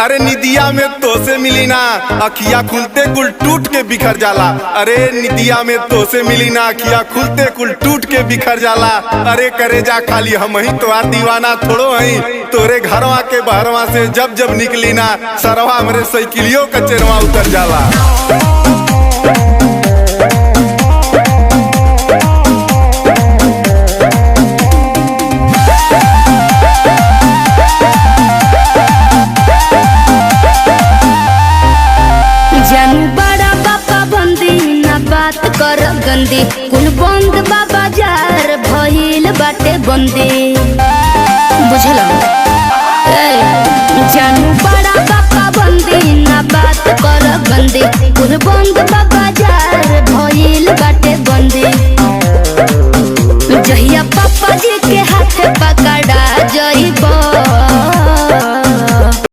अरे निदिया में तो से मिली ना अखिया खुलते कुल टूट के बिखर जाला। अरे निदिया में तो से मिली ना अखिया खुलते कुल टूट के बिखर जाला। अरे करे जा खाली हम ही तो दीवाना थोड़ो हई, तोरे घरवा के बहरवा से जब जब निकली ना सरवा हमरे साइकिलियों का चेरवा उतर जाला। बड़ा बाबा बंदी ना बात कर गंदी, कुल बंद बाबा जार भइल बाटे बंदी, बुझल? जानू बड़ा बाबा बंदी ना बात कर गंदी, कुल बंद बाबा